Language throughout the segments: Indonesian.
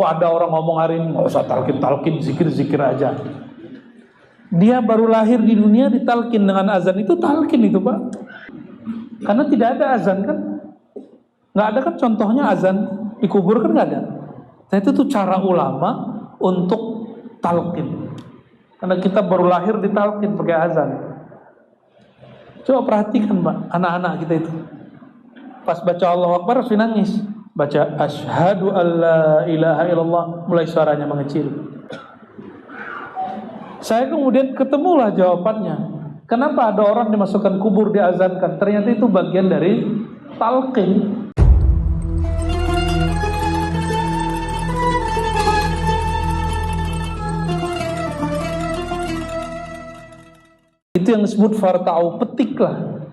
Kok ada orang ngomong hari ini nggak usah talqin, zikir aja. Dia baru lahir di dunia ditalkin dengan azan, itu talqin itu Pak. Karena tidak ada azan kan, nggak ada kan contohnya azan di kubur kan nggak ada. Nah itu tuh cara ulama untuk talqin. Karena kita baru lahir ditalqin pakai azan. Coba perhatikan Pak, anak-anak kita itu. Pas baca Allahu Akbar harus nangis. Baca asyhadu alla ilaha illallah, mulai suaranya mengecil. Saya kemudian ketemulah jawabannya. Kenapa ada orang dimasukkan kubur diazankan? Ternyata itu bagian dari talqin. Itu yang disebut farta'u, petiklah.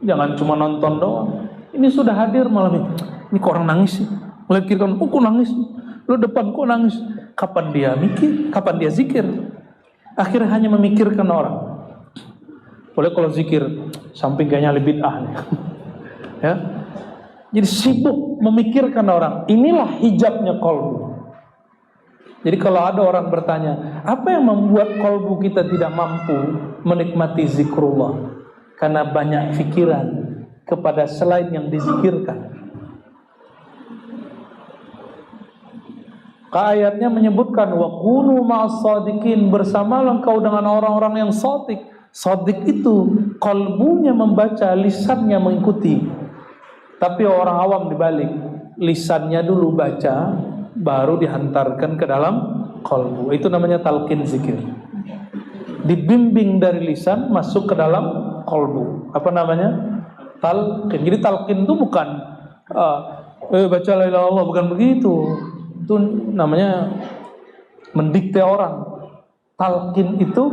Jangan cuma nonton doang. Ini sudah hadir malam ini. Ini kok orang nangis sih? Mulai pikirkan, oh kok nangis? Lu depan kok nangis? Kapan dia mikir? Kapan dia zikir? Akhirnya hanya memikirkan orang. Boleh kalau zikir, samping kayaknya lebih bid'ah nih. Ya. Jadi sibuk memikirkan orang. Inilah hijabnya qalbu. Jadi kalau ada orang bertanya, apa yang membuat qalbu kita tidak mampu menikmati zikrullah? Karena banyak pikiran kepada selain yang dizikirkan. Ayatnya menyebutkan wa kunu ma'as shadiqin, bersamalah engkau dengan orang-orang yang shadiq. Shadiq itu qalbunya membaca, lisannya mengikuti. Tapi orang awam dibalik, lisannya dulu baca, baru dihantarkan ke dalam qalbu. Itu namanya talqin zikir. Dibimbing dari lisan masuk ke dalam qalbu. Apa namanya? Talqin. Jadi talqin itu bukan baca la ilaha illallah, bukan begitu. Itu namanya mendikte orang. Talqin itu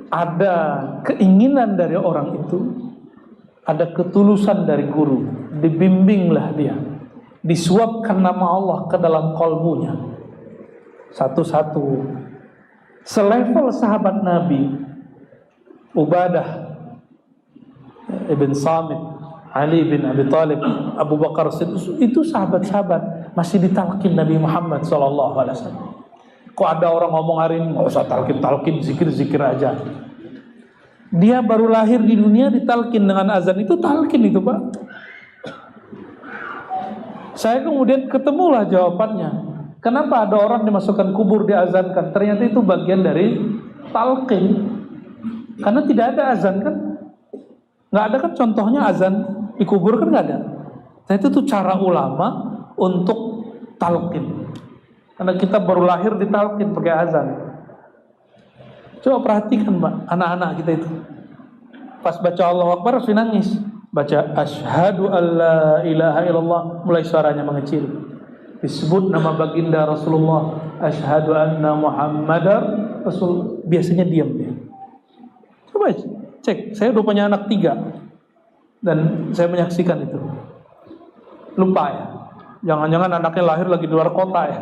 ada keinginan dari orang itu, ada ketulusan dari guru, dibimbinglah dia, disuapkan nama Allah ke dalam qalbunya satu-satu. Selevel sahabat Nabi Ubadah ibn Samit, Ali bin Abi Thalib, Abu Bakar Siddiq, itu sahabat-sahabat masih ditalqin Nabi Muhammad SAW. Kok ada orang ngomong hari ini nggak usah talqin, zikir aja. Dia baru lahir di dunia ditalqin dengan azan, itu talqin itu Pak. Saya kemudian ketemulah jawabannya. Kenapa ada orang dimasukkan kubur diazankan? Ternyata itu bagian dari talqin. Karena tidak ada azan kan, nggak ada kan contohnya azan di kubur kan nggak ada. Nah itu tuh cara ulama untuk talqin. Karena kita baru lahir ditalqin pakai azan. Coba perhatikan Pak, anak-anak kita itu. Pas baca Allahu Akbar harus nangis. Baca asyhadu alla ilaha illallah, mulai suaranya mengecil. Disebut nama baginda Rasulullah, asyhadu anna Muhammadar Rasul, biasanya diam dia. Coba cek, saya udah punya anak 3 dan saya menyaksikan itu. Lupa ya, jangan-jangan anaknya lahir lagi di luar kota ya.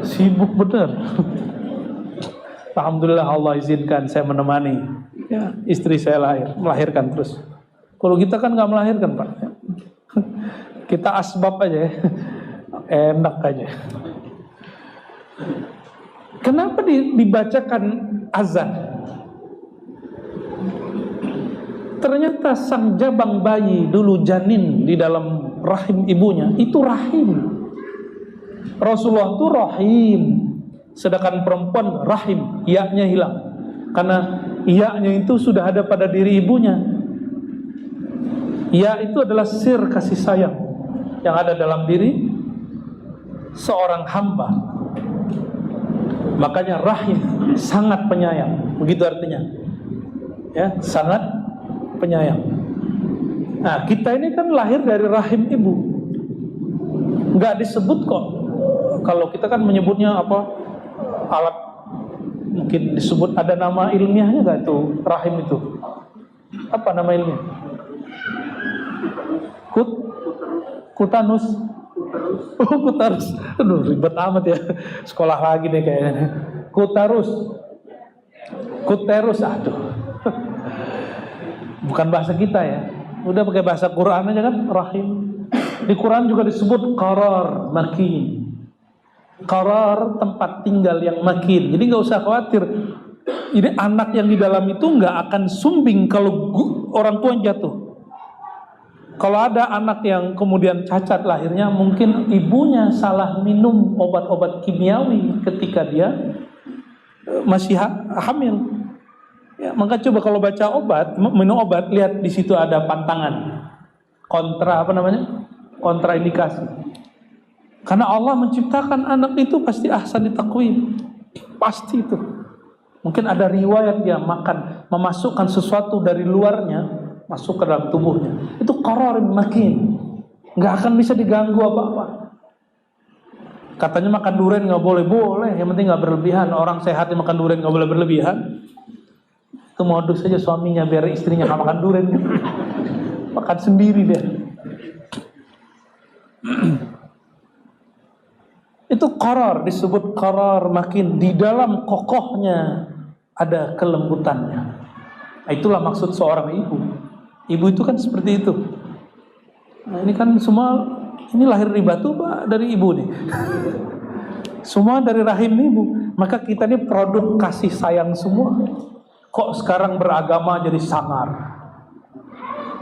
Sibuk bener. Alhamdulillah Allah izinkan saya menemani ya, istri saya melahirkan terus. Kalau kita kan nggak melahirkan Pak, kita asbab aja ya. Enak aja. Kenapa dibacakan azan? Ternyata sang jabang bayi dulu janin di dalam rahim ibunya, itu rahim. Rasulullah itu rahim, sedangkan perempuan rahim, ya-nya hilang. Karena ya-nya itu sudah ada pada diri ibunya. Ya itu adalah sir kasih sayang yang ada dalam diri seorang hamba. Makanya rahim sangat penyayang, begitu artinya. Ya, sangat penyayang. Nah, kita ini kan lahir dari rahim ibu. Enggak disebut kok. Kalau kita kan menyebutnya apa? Alat, mungkin disebut ada nama ilmiahnya enggak itu rahim itu? Apa nama ilmiah? Kutanus. Oh, kutarus. Aduh, ribet amat ya. Sekolah lagi deh kayaknya. Kuterus. Aduh. Bukan bahasa kita ya. Udah pakai bahasa Quran aja kan, rahim. Di Quran juga disebut qarar makin. qarar, tempat tinggal yang makin. Jadi nggak usah khawatir. Ini anak yang di dalam itu nggak akan sumbing kalau orang tua jatuh. Kalau ada anak yang kemudian cacat lahirnya, mungkin ibunya salah minum obat-obat kimiawi ketika dia masih hamil. Ya, maka coba kalau baca obat, minum obat, lihat di situ ada pantangan, kontraindikasi. Karena Allah menciptakan anak itu pasti ahsan taqwim, pasti itu. Mungkin ada riwayat dia makan, memasukkan sesuatu dari luarnya masuk ke dalam tubuhnya. Itu qararin makin, nggak akan bisa diganggu apa-apa. Katanya makan durian nggak boleh, yang penting nggak berlebihan. Orang sehat yang makan durian nggak boleh berlebihan. Itu modus saja suaminya biar istrinya nggak makan durian, makan sendiri dia. Itu qarar, disebut qarar makin. Di dalam kokohnya ada kelembutannya. Nah, itulah maksud seorang ibu. Ibu itu kan seperti itu. Nah, ini kan semua, ini lahir di batu Pak, dari ibu nih. Semua dari rahim ibu. Maka kita ini produk kasih sayang semua. Kok sekarang beragama jadi sangar?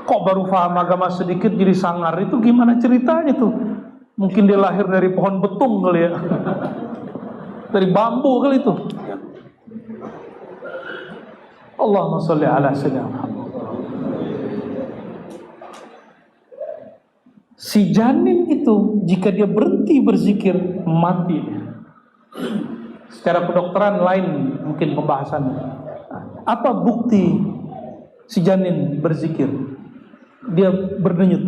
Kok baru paham agama sedikit jadi sangar? Itu gimana ceritanya tuh? Mungkin dia lahir dari pohon betung kali ya. Dari bambu kali itu. Allahumma sholli ala sayyidina Muhammad. Si janin itu jika dia berhenti berzikir, mati. Secara kedokteran lain mungkin pembahasannya. Apa bukti si janin berzikir? Dia berdenyut.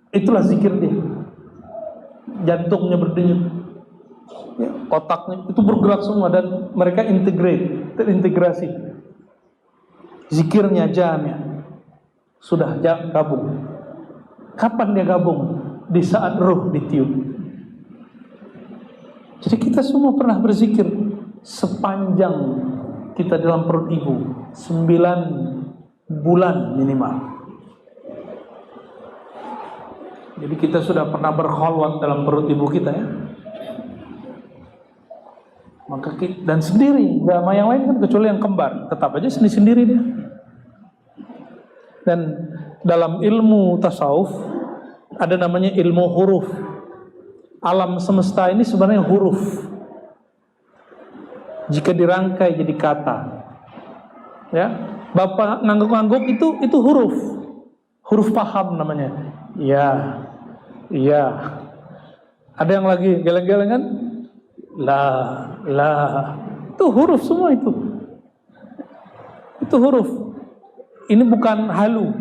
Itulah zikir dia. Jantungnya berdenyut, ya, otaknya itu bergerak semua dan mereka terintegrasi. Zikirnya jamnya sudah gabung. Kapan dia gabung? Di saat ruh ditiup. Jadi kita semua pernah berzikir sepanjang kita dalam perut ibu, 9 bulan minimal. Jadi kita sudah pernah berkholwat dalam perut ibu kita ya. Maka kita, dan sendiri, gak sama yang lain kan, kecuali yang kembar, tetap aja sendiri dia. Dan dalam ilmu tasawuf ada namanya ilmu huruf. Alam semesta ini sebenarnya huruf. Jika dirangkai jadi kata, ya, Bapak ngangguk-ngangguk itu huruf paham namanya. Ya, ada yang lagi geleng-geleng kan? La, itu huruf semua itu huruf. Ini bukan halu.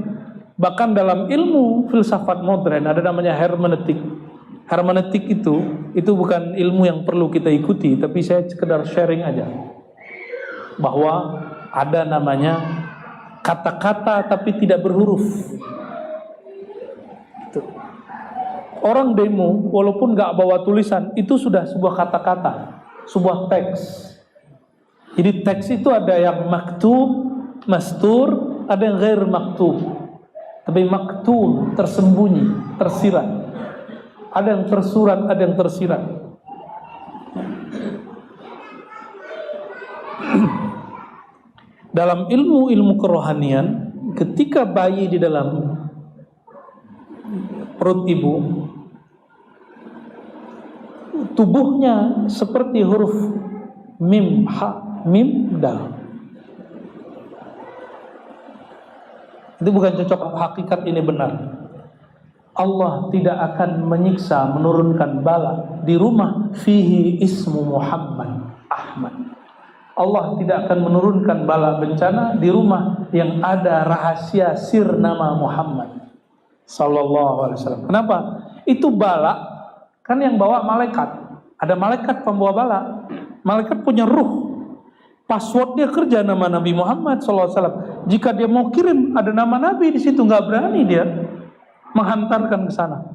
Bahkan dalam ilmu filsafat modern ada namanya hermeneutik. Hermeneutik itu bukan ilmu yang perlu kita ikuti, tapi saya sekedar sharing aja bahwa ada namanya kata-kata tapi tidak berhuruf. Orang demo walaupun gak bawa tulisan itu sudah sebuah kata-kata, sebuah teks. Jadi teks itu ada yang maktub, mastur, ada yang ghair maktub. Tapi maktub tersembunyi, tersirat. Ada yang tersurat, ada yang tersirat. Dalam ilmu kerohanian, ketika bayi di dalam perut ibu, tubuhnya seperti huruf mim, ha, mim, dal. Itu bukan cocok, hakikat ini benar. Allah tidak akan menyiksa, menurunkan bala di rumah fihi ismu Muhammad Ahmad. Allah tidak akan menurunkan bala bencana di rumah yang ada rahasia sir nama Muhammad sallallahu alaihi wasallam. Kenapa? Itu bala kan yang bawa malaikat. Ada malaikat pembawa bala. Malaikat punya ruh. Passwordnya kerja nama Nabi Muhammad sallallahu alaihi wasallam. Jika dia mau kirim ada nama Nabi di situ, nggak berani dia menghantarkan ke sana.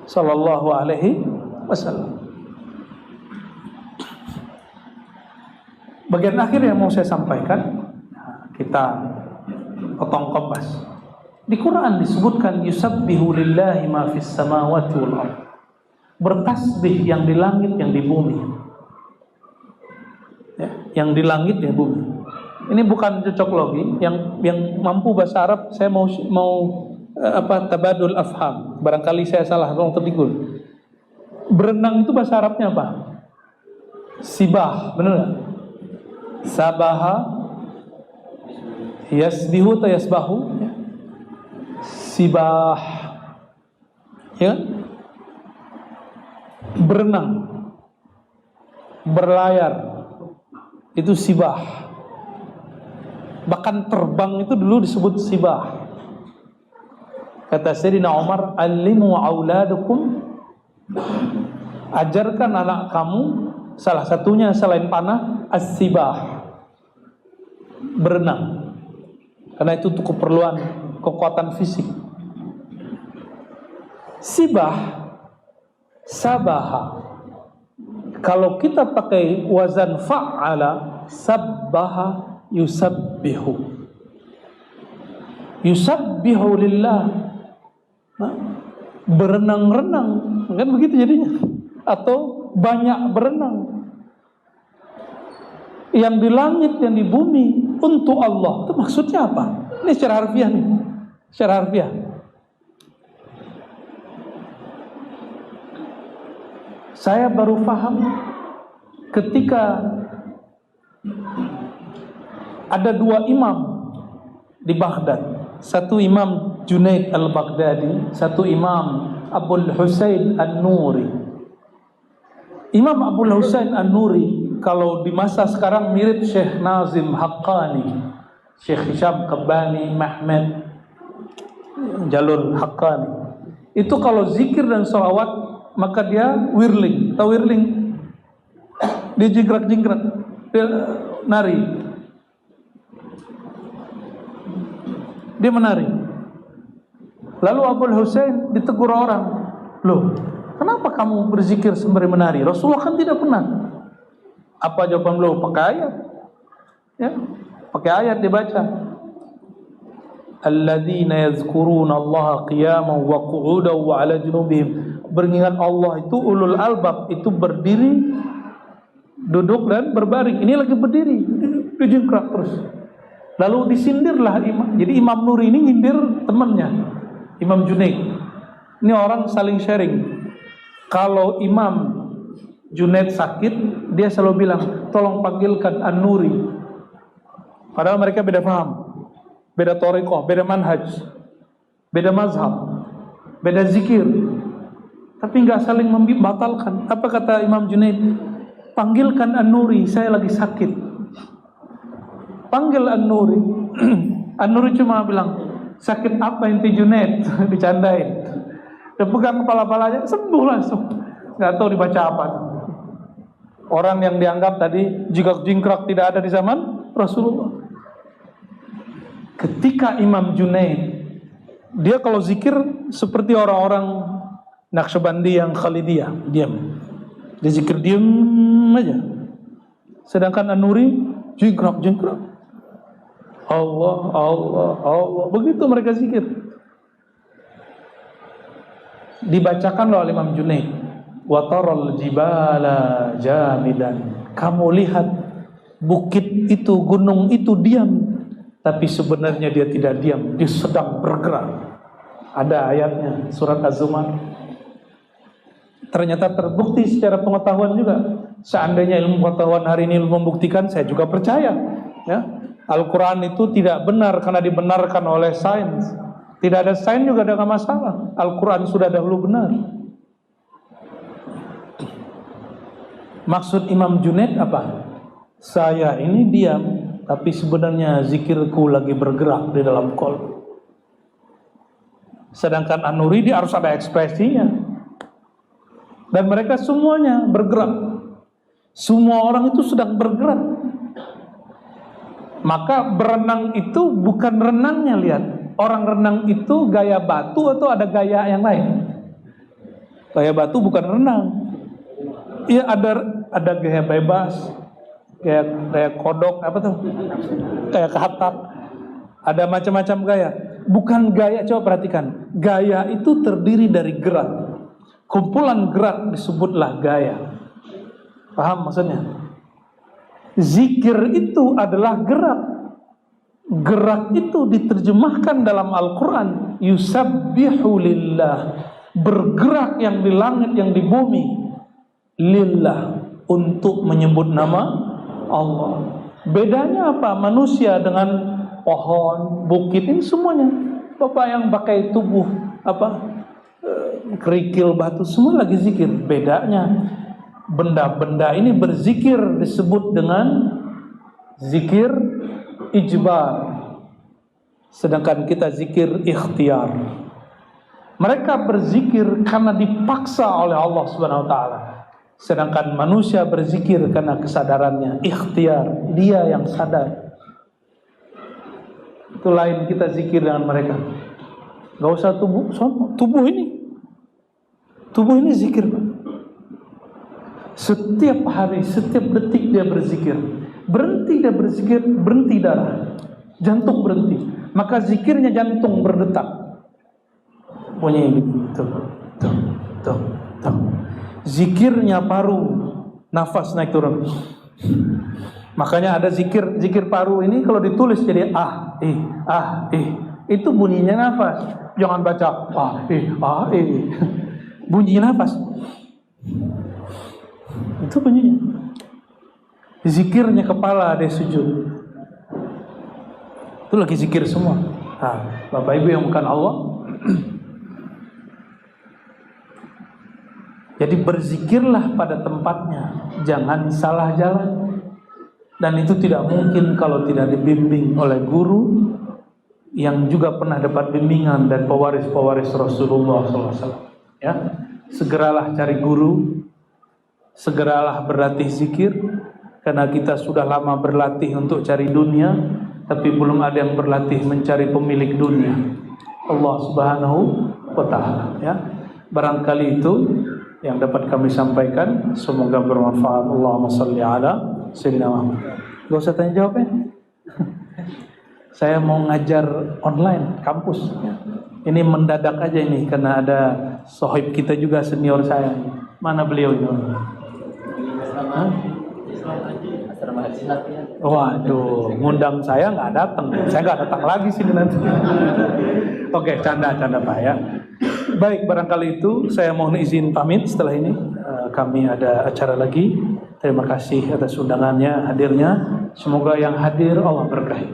Sallallahu alaihi wasallam. Bagian akhir yang mau saya sampaikan, kita potong kompas. Di Quran disebutkan yusabbihu lillahi ma fis samawati wal ardh. bertasbih yang di langit, yang di bumi. Ya, yang di langit, yang di bumi. Ini bukan cocok logi, yang mampu bahasa Arab, saya mau tabadul afham. Barangkali saya salah, tolong tertigul. Berenang itu bahasa Arabnya apa? Sibah, benar nggak? Sabaha, yasbihu atau yasbahu? Ya. Sibah, ya. Berenang, berlayar, itu sibah. Bahkan terbang itu dulu disebut sibah. Kata Sayyidina Umar, "Allimu auladukum," ajarkan anak kamu, salah satunya selain panah, as-sibah, berenang. Karena itu untuk keperluan kekuatan fisik. Sibah, sabaha. Kalau kita pakai wazan fa'ala, sabbaha, yusabbihu. Yusabbihu lillah. Berenang-renang, kan begitu jadinya. Atau banyak berenang. Yang di langit, yang di bumi, untuk Allah. Itu maksudnya apa? Ini secara harfiah nih. Secara harfiah. Saya baru paham ketika ada dua imam di Baghdad. Satu imam Junaid al-Baghdadi, satu imam Abul Husain an-Nuri. Imam Abul Husain an-Nuri kalau di masa sekarang mirip Syekh Nazim Haqqani, Syekh Hisham Qabbani, Mahmud Jalur Haqqani. Itu kalau zikir dan sholawat maka dia whirling. Tahu whirling? Dia jingkrak-jingkrak, dia nari, dia menari. Lalu Abul Husain ditegur orang, "Loh, kenapa kamu berzikir sembari menari? Rasulullah kan tidak pernah." Apa jawaban beliau? Pakai ayat. Ya, pakai ayat dibaca. Alladzina yazkuruna Allah qiyaman wa qu'udan wa 'ala junubihim. Beringat Allah itu ulul albab, itu berdiri, duduk dan berbaring. Ini lagi berdiri, dijingkrak terus. Lalu disindirlah imam. Jadi Imam Nuri ini nyindir temannya, Imam Junaid. Ini orang saling sharing. Kalau Imam Junaid sakit, dia selalu bilang, "Tolong panggilkan An-Nuri." Padahal mereka beda paham, beda thariqah, beda manhaj, beda mazhab, beda zikir, tapi nggak saling membatalkan. Apa kata Imam Junaid? "Panggilkan An-Nuri, saya lagi sakit." Panggil An-Nuri. An-Nuri cuma bilang, "Sakit apa inti Junaid?" Dicandain. Dia pegang kepala-palanya, sembuh langsung. Nggak tahu dibaca apa. Orang yang dianggap tadi jingkrak tidak ada di zaman Rasulullah. Ketika Imam Junaid, dia kalau zikir seperti orang-orang Naqsyabandi yang Khalidiyah, diam. Dia zikir diam aja. Sedangkan An-Nuri jingkrak. Allah, Allah, Allah. Begitu mereka zikir. Dibacakan oleh Imam Junaid, "Wa taral jibala jamidan." Kamu lihat bukit itu, gunung itu diam, tapi sebenarnya dia tidak diam, dia sedang bergerak. Ada ayatnya, surat Az-Zumar. Ternyata terbukti secara pengetahuan juga. Seandainya ilmu pengetahuan hari ini membuktikan, saya juga percaya. Ya, Al-Quran itu tidak benar karena dibenarkan oleh sains. Tidak ada sains juga ada masalah. Al-Quran sudah dahulu benar. Maksud Imam Junaid apa? Saya ini diam, tapi sebenarnya zikirku lagi bergerak di dalam qalb. Sedangkan An-Nuri dia harus ada ekspresinya. Dan mereka semuanya bergerak. Semua orang itu sedang bergerak. Maka berenang itu bukan renangnya, lihat. Orang renang itu gaya batu atau ada gaya yang lain? Gaya batu bukan renang. Iya, ada gaya bebas, gaya kodok, apa tuh? Kayak katak. Ada macam-macam gaya. Bukan gaya, coba perhatikan. Gaya itu terdiri dari gerak. Kumpulan gerak disebutlah gaya. Paham maksudnya? Zikir itu adalah gerak. Gerak itu diterjemahkan dalam Al-Quran, yusabbihu lillah, bergerak yang di langit yang di bumi, lillah, untuk menyebut nama Allah. Bedanya apa? Manusia dengan pohon, bukit, ini semuanya Bapak yang pakai tubuh kerikil, batu, semua lagi zikir. Bedanya benda-benda ini berzikir disebut dengan zikir ijbar, sedangkan kita zikir ikhtiar. Mereka berzikir karena dipaksa oleh Allah Subhanahu wa taala, sedangkan manusia berzikir karena kesadarannya, ikhtiar, dia yang sadar. Itu lain kita zikir dengan mereka. Gak usah tubuh ini zikir. Setiap hari, setiap detik dia berzikir. Berhenti dia berzikir, berhenti darah, jantung berhenti. Maka zikirnya jantung berdetak. Bunyi gitu. Tuh. Zikirnya paru, nafas naik turun. Makanya ada zikir paru ini kalau ditulis jadi itu bunyinya nafas. Jangan baca bunyinya nafas. Itu bunyinya. Zikirnya kepala ada sujud. Itu lagi zikir semua. Bapak Ibu yang bukan Allah. Jadi berzikirlah pada tempatnya, jangan salah jalan. Dan itu tidak mungkin kalau tidak dibimbing oleh guru yang juga pernah dapat bimbingan dan pewaris-pewaris Rasulullah SAW. Ya, segeralah cari guru, segeralah berlatih zikir, karena kita sudah lama berlatih untuk cari dunia, tapi belum ada yang berlatih mencari pemilik dunia, Allah Subhanahu wa Ta'ala. Ya, barangkali itu yang dapat kami sampaikan, semoga bermanfaat. Allahumma shalli ala Sayyidina Muhammad. Gak usah tanya jawab ya. Saya mau ngajar online kampus. Ini mendadak aja ini karena ada sohib kita juga senior saya. Mana beliau ini? Waduh, ngundang saya nggak datang. Saya nggak datang lagi sini nanti. Oke, canda Pak ya. Baik, barangkali itu saya mohon izin pamit. Setelah ini kami ada acara lagi. Terima kasih atas undangannya, hadirnya. Semoga yang hadir Allah berkahi.